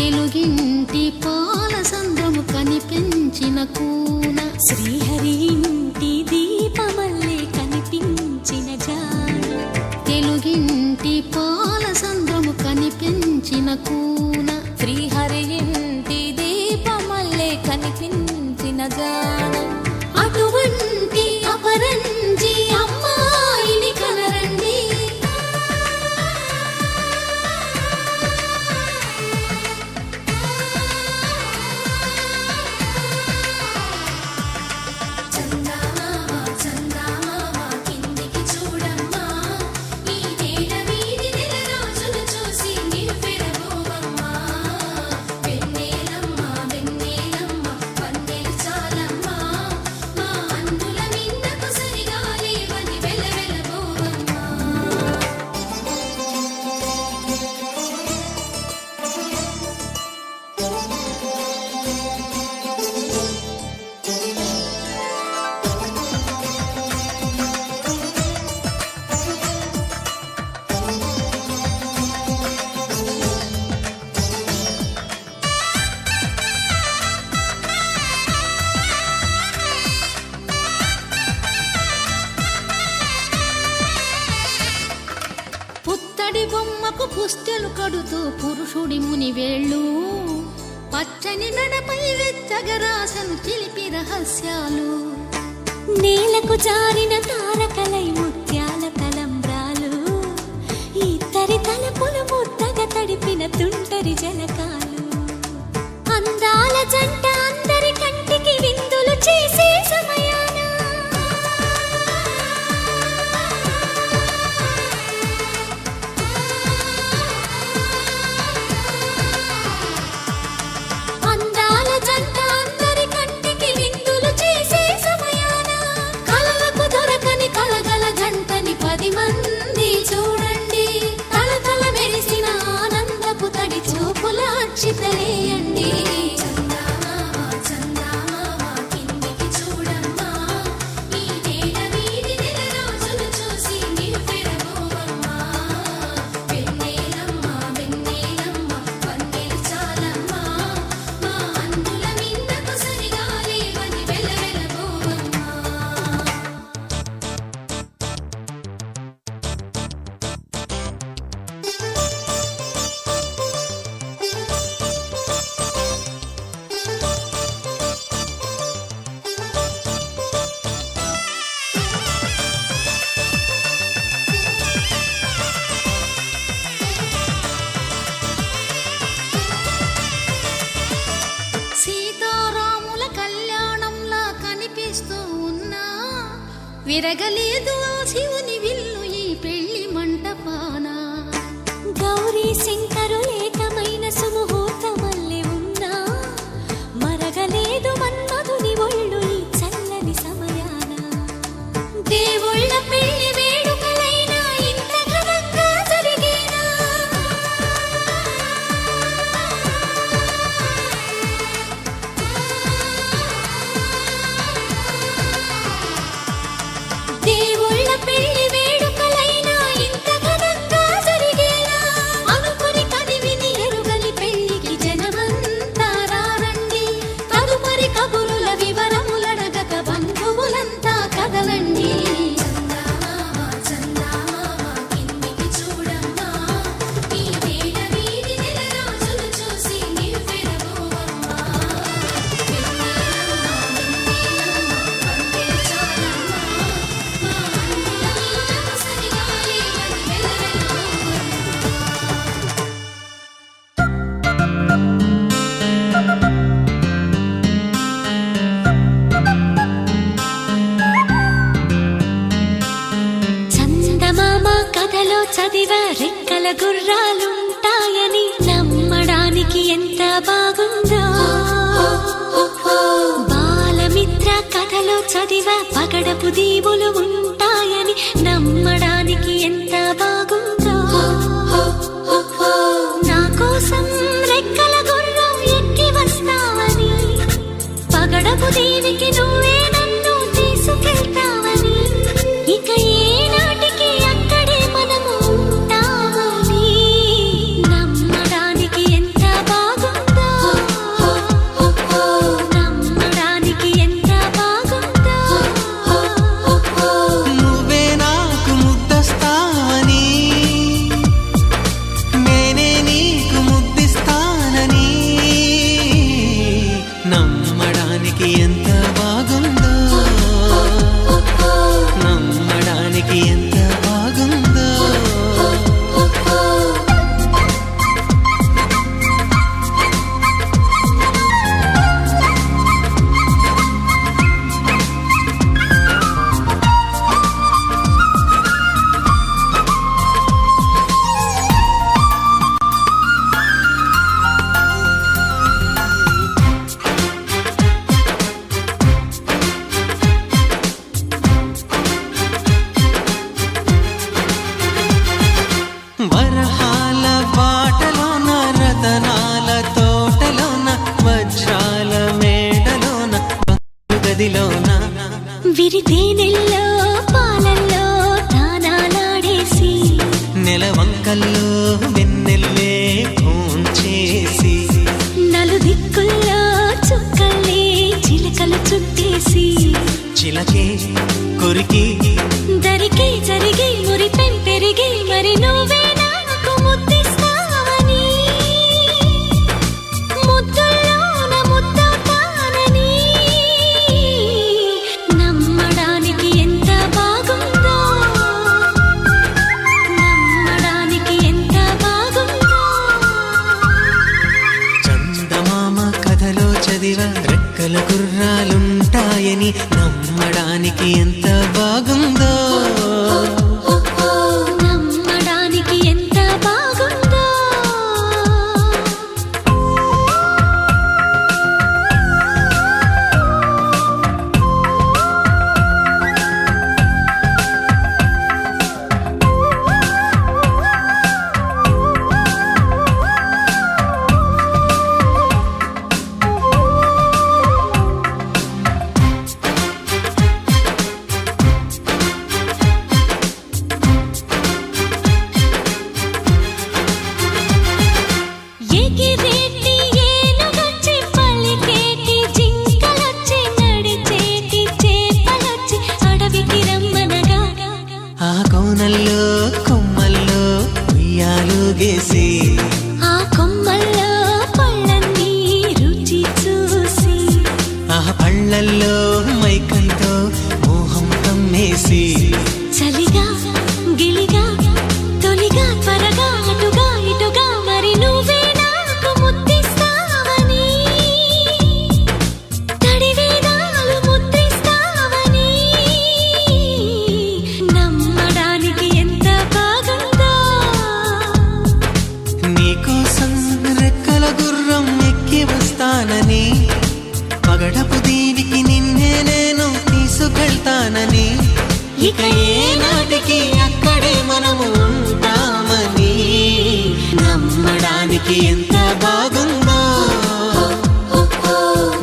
తెలుగింటి పాల సంద్రము కనిపించిన కూన శ్రీహరి ఇంటి దీపమల్లే కనిపించిన జాన తెలుగింటి పాల సంద్రము కనిపించిన కూన శ్రీహరి ఇంటి దీపమల్లే కనిపించిన జాన అటువంటి అపరంజి అమ్మాయిని కనరండి పుత్తడి బొమ్మకు పుస్తెలు కడుతూ పురుషుడి ముని వేళ్ళు పచ్చని మెడపై వెచ్చగరాసను చిలిపి రహస్యాలు నేలకు జారిన తారకలై ముత్యాల తలంబ్రాలు ఇద్దరి తలపులు ముద్దగా తడిపిన తుంటరి జలకాలు అందాల జంట అందరి కంటికి విందులు చేసే సమయాన అందాల జంట అందరి కంటికి విందులు చేసే సమయాన కలలకు దొరకని కలగల జంటని 10 మంది చూడండి తలతల మెరిసిన ఆనందపు తడి చూపుల అచ్చితలేయండి సీతారాముల కళ్యాణంలా కనిపిస్తూ ఉన్నా విరగలేదు ఆ శివుని విల్లు ఈ పెళ్లి మంటపాన గౌరీ శంకరు ఏకమైన సుముహూర్తమల్లె ఉన్నా మరగలేదు మన్మధుని ఒళ్ళు ఈ చల్లని సమయాన దేవుళ్ళ పెళ్లి వేడుకలైనా ఇంత ఘనంగా జరిగేనా దేవుళ్ళ పెళ్లి వేడుకలైనా ఇంత ఘనంగా జరిగేలా అనుకుని కదివిని ఎరుగని పెళ్లికి జనమంతా రారండి తదుపరి కబురుల వివరములడగక బంధువులంతా కదలండి చందమామ కథలో చదివా రెక్కల గుర్రాలుంటాయని నమ్మడానికి ఎంత బాగుందో బాలమిత్ర కథలో చదివా పగడపు దీవులు ఉంటాయని నమ్మడానికి ఎంత బాగుందో నా కోసం రెక్కల గుర్రం ఎక్కి వస్తావని పగడపు దీవికి నువ్వే నన్ను తీసుకెళ్తావని ఇక ఏనాటికి అక్కడే మనము ఉంటామని నమ్మడానికి ఎంత బాగుందో బాగుందో. వరహాల బాటలోన రతనాల తోటలోన వజ్రాల మేడలోన గదిలోన విరితేనెల్లో పాలల్లో తానాలాడేసి నెలవంకల్లో వెన్నెల్లే భోంచేసి నలుదిక్కుల్లో చుక్కల్లే చిలకలు చుట్టేసి చిలకే కొరికి దరికి జరిగి మురిపెం పెరిగి మరి నువ్వే నాకు ముద్దిస్తావని ముద్దుల్లోన ముద్దవుతానని నమ్మడానికి ఎంత బాగుందో నమ్మడానికి ఎంత బాగుందో చందమామ కథలో చదివ రెక్కల గుర్రాలుంటాయని నమ్మడానికి ఎంత బాగుందో. నమ్మడానికి ఎంత బాగుందో ఎగిరేటి ఏనుగొచ్చి పలికేటి జింకలొచ్చి నడిచేటి చేపలొచ్చి అడవికి రమ్మనగా ఆ కోనల్లో కొమ్మల్లో ఉయ్యాలుగేసి ఆ కొమ్మల్లో పళ్ళన్నీ రుచి చూసి ఆ పళ్ళల్లో మైకంతో మోహం కమ్మేసి చలిగా గిలిగా తొలిగా త్వరగా అటుగా ఇటుగా మరి నువ్వే నాకు ముద్దిస్తావని తడివేదాలు ముద్రిస్తావని నమ్మడానికి ఎంత బాగుందో నీకోసం రెక్కల గుర్రం ఎక్కి వస్తానని పగడపు దీనికి నిన్నే నేను తీసుకెళ్తానని ఇక ఏనాటికి అక్కడే మనము ఉంటామని నమ్మడానికి ఎంత బాగుందో.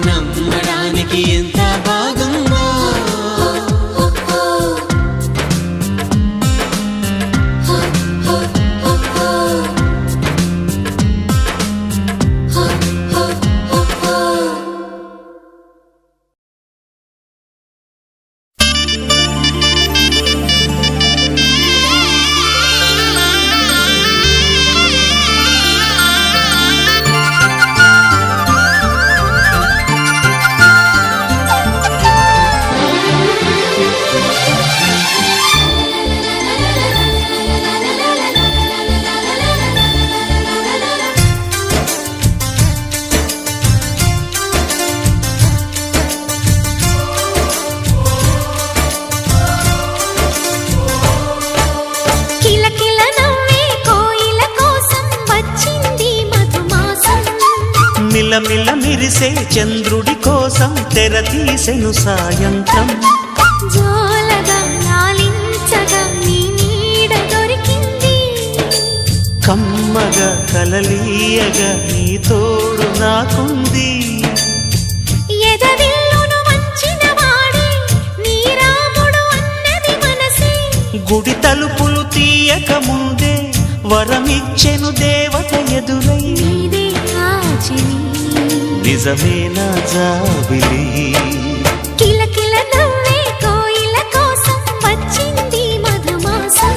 నమ్మడానికి ఎంత బాగుందో. కిలకిల నవ్వే కోయిల కోసం వచ్చింది మధుమాసం మిలమిల మిరిసే చంద్రుడి కోసం తెర తీసెను సాయంత్రం. జోలగా లాలించగా నీ నీడ దొరికింది కమ్మగా కలలీయగా నీ తోడు నాకుంది. ఎదవిల్లును వంచిన వాడే నీ రాముడు అన్నది మనసే గుడి తలుపులు తీయక ముందే వరమిచ్చెను దేవత ఎదురై. నీదే ఆచిని నిజమేనా జాబిలి కిలకిల నవ్వే కోయిల కోసం వచ్చింది మధుమాసం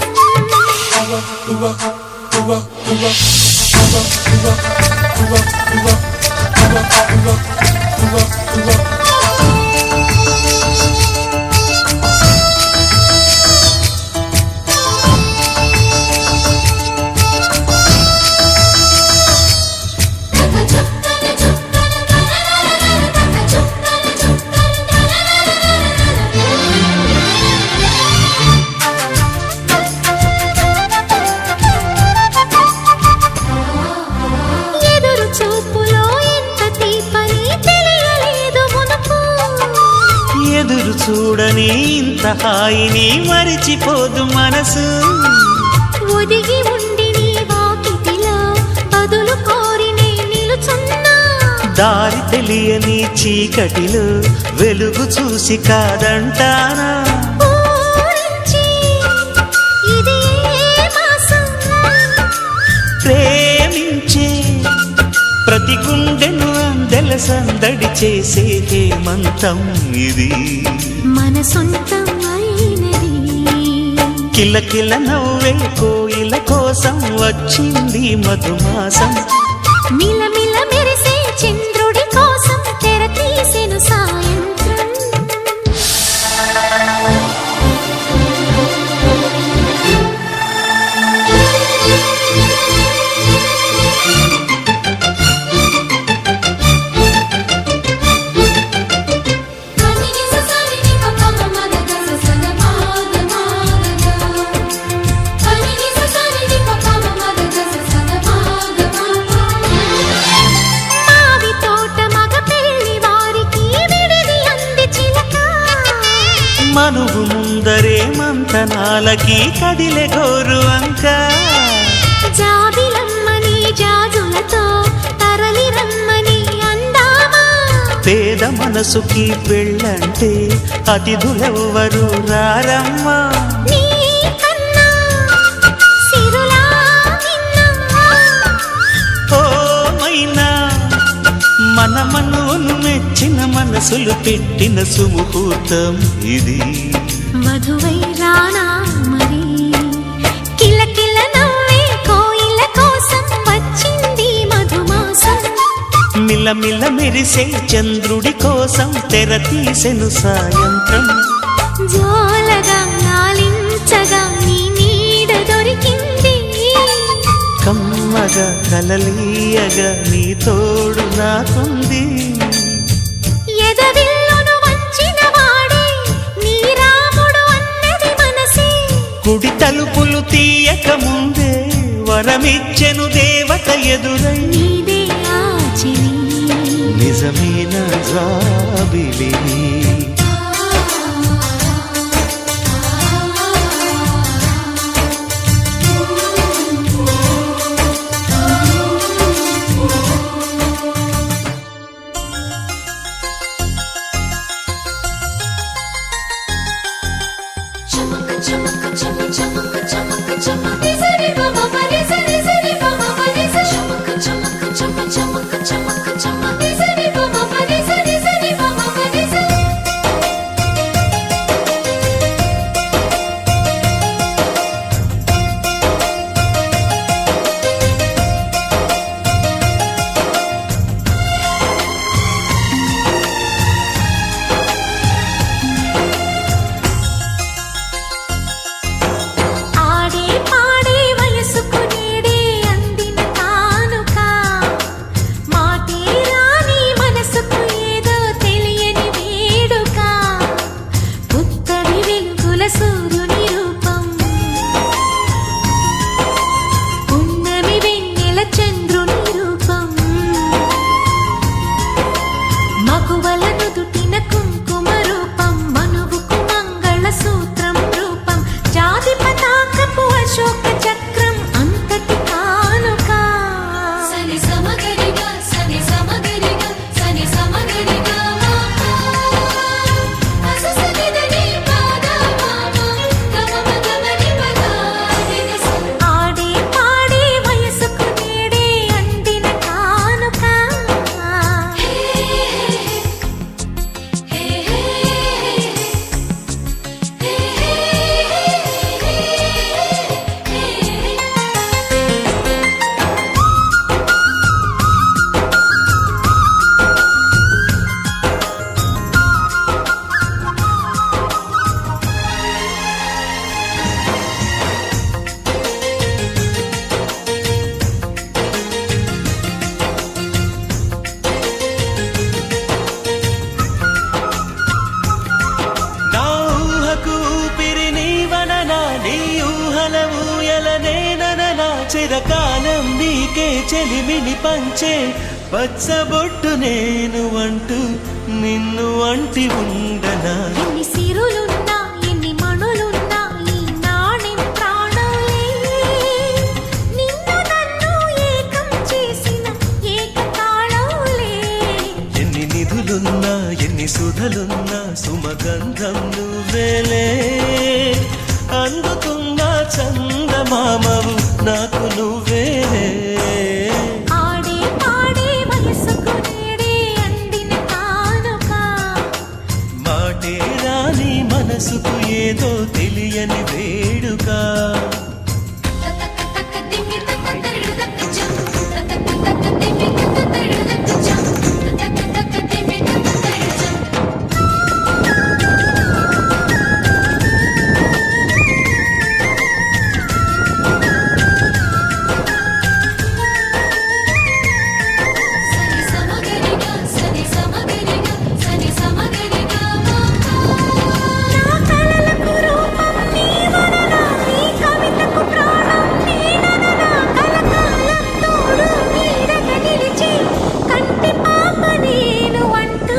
చూడని ఇంత హాయిని మరిచిపోదు మనసు. ఒదిగి ఉండి నీ వాకిటిలో బదులు కోరి నే నిలుచున్నా. దారి తెలియని చీకటిలో వెలుగు చూసి కాదంటానా. ఊరించి ఇది ఏ మాసం? ప్రేమించే ప్రతి గుండెను అందెల సందడి చేసే హేమంతం ఇది. మన సొంతం అయినది. కిలకిల నవ్వే కోయిల కోసం వచ్చింది మధుమాసం. మిలమిల మెరిసే చంద్రుడి కోసం తెర తీసెను సాయంత్రం. మావి తోట మగ పెళ్లి వారికి విడిది అంది చిలక. మనువు ముందరే మంతనాలకి కదిలే గోరు అంక. జాబిలమ్మని జాజులతో తరలి రమ్మని అందామా. పేద మనసుకి పెళ్ళంటే అతిథులెవ్వరు రారమ్మా. నీ కన్నా సిరులా నిన్నా. ఓ మైనా మన మనువును మెచ్చిన మనసులు పెట్టిన సుముహూర్తం ఇది. వధువై రానా మరి. కిలకిల నవ్వే కోయిల కోసం వచ్చింది మధుమాసం. మిలమిల మెరిసే చంద్రుడి కోసం తెర తీసెను సాయంత్రం. జోలగా లాలించగా నీ నీడ దొరికింది. కమ్మగా కలలీయగా నీ తోడు నాకుంది. ఎదవిల్లును వంచిన వాడే నీ రాముడు అన్నది మనసే. గుడి తలుపులు తీయక ముందే వరమిచ్చెను దేవత ఎదురై. నీదే ఆచిని. నిజమైన జాబిలి. ఆడే పాడే వయసుకు నేడే అందిన కానుక. మాటే రాని మనసుకు ఏదో తెలియని వేడుక. పుత్తడి వెలుగుల సూర్యుని రూపం. పున్నమి వెన్నెల చంద్రుని రూపం. మగువల నుదుటిన కుంకుమ రూపం. మనువుకు మంగళ సూత్రం రూపం. జాతి పతాకపు అశోక చక్రం అంతటి కానుక. సని సమగరిగా సని సమగరిగా సని సమగరిగా అససనిదని పాదా మామ గమమ గమని పదా నిరస. ఆడే పాడే వయసుకు నేడే అందిన కానుక. నా ఊహకు ఊపిరి నీవననా. నీ ఊహల ఊయల నేనననా. చిరకాలం నీకే చెలిమిని పంచే పచ్చబొట్టు నేను అంటూ నిన్ను అంటి ఉండనా ఎన్ని సిరులున్నా ఎన్ని మణులున్నా ఈ నాణెం ప్రాణాలే నిన్ను నన్ను ఏకం చేసిన ఏకతాళాలే ఎన్ని నిధులున్నా ఎన్ని సుధలున్నా సుమగంధం నువ్వేలే అందుతున్న చందమామవు నాకు నువ్వేలే ఆడే పాడే వయసుకు నేడే అందిన కానుక మాటే రాని మనసుకు ఏదో తెలియని వేడుక తక తక తిమి తక తరుడు తక్కచా తక తక తిమి తక తరుడు తక్కచా తక తక తిమి తక తరుడు సని సమగరిగా సని సమగరిగా సని సమగరిగా నా కలలకు రూపం నీవననా ఈ కవితకు ప్రాణం నీడననా కలకాలం తోడు నీడగా నిలిచి కంటి పాప నేను అంటూ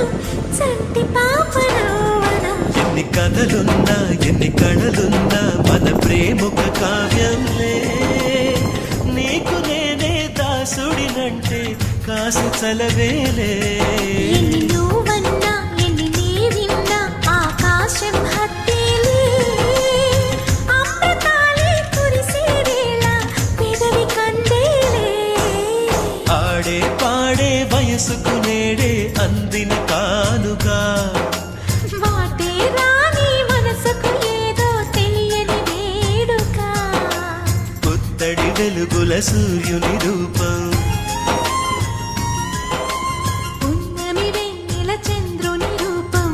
చంటి పాప నవ్వనా ఎన్ని కథలున్నా ఎన్ని కళలున్నా మన ప్రేమొక కావ్యంలే నీకు నేనే దాసుడినంటే కాసు చలవేలే ఎన్ని నువ్వన్నా ఎన్ని నీవిన్నా ఆకాశం హత్తేలే అమృతాలే కురిసే వేళ పెదవి కందేలే ఆడే పాడే వయసుకు నేడే అందిన కానుక వాటే రాని మనసుకు ఏదో తెలియని వేడుక పుత్తడి వెలుగుల సూర్యుని రూపం ఉన్నమి వెన్నెల చంద్రుని రూపం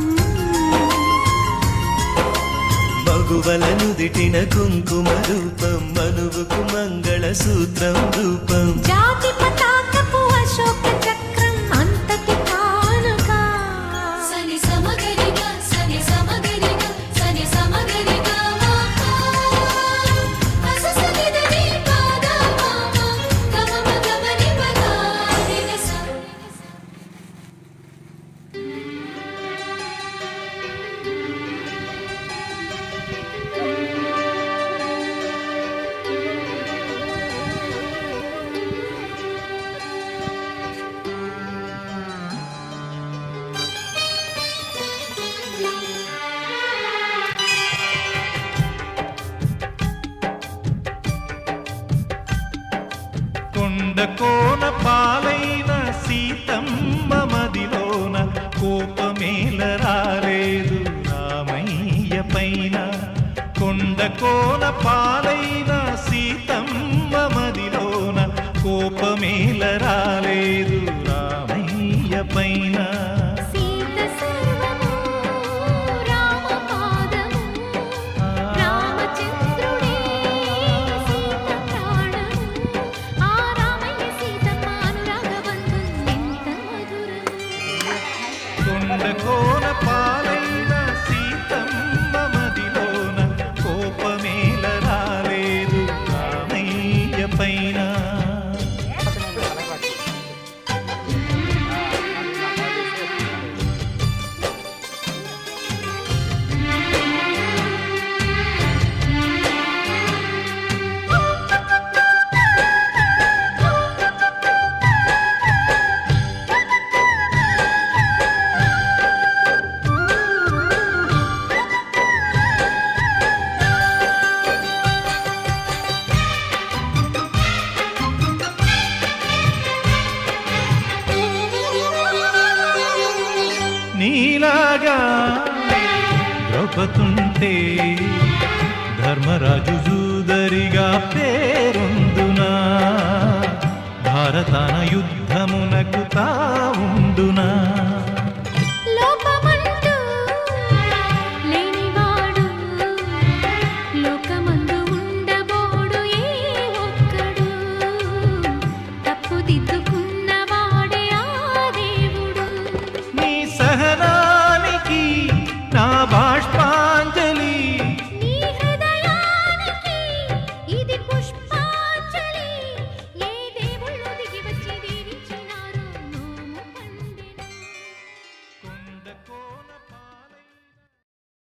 మగువల నుదిటిన కుంకుమ రూపం మనువుకు మంగళ సూత్రం రూపం జాతి పతాకపు అశోక చక్రం అంతటి కానుక సని సమగరిగా సని సమగరిగా సని సమగరిగా అససనిదని పాదా మామ గమమ గమని పదా నిరస కొండ కోన పాలైన సీతమ్మ మదిలోన కోపమేల రాలేదు రామయ్య పైన కొండ కోన పాలైన సీతమ్మ మదిలోన కోపమేల రాలేదు రామయ్య పైన సీత సర్వము రామ పాదము రామచంద్రుడే సీత ప్రాణము ఆ రామయ్య సీతమ్మ అనురాగబంధం ఎంత మధురము కొండ కోన పాలైన సీతమ్మ మదిలోన కోపమేల రాలేదు రామయ్య పైన నీలాగా ద్రౌపదుంటే ధర్మరాజు జూదరిగా పేరొందునా భారతాన యుద్ధ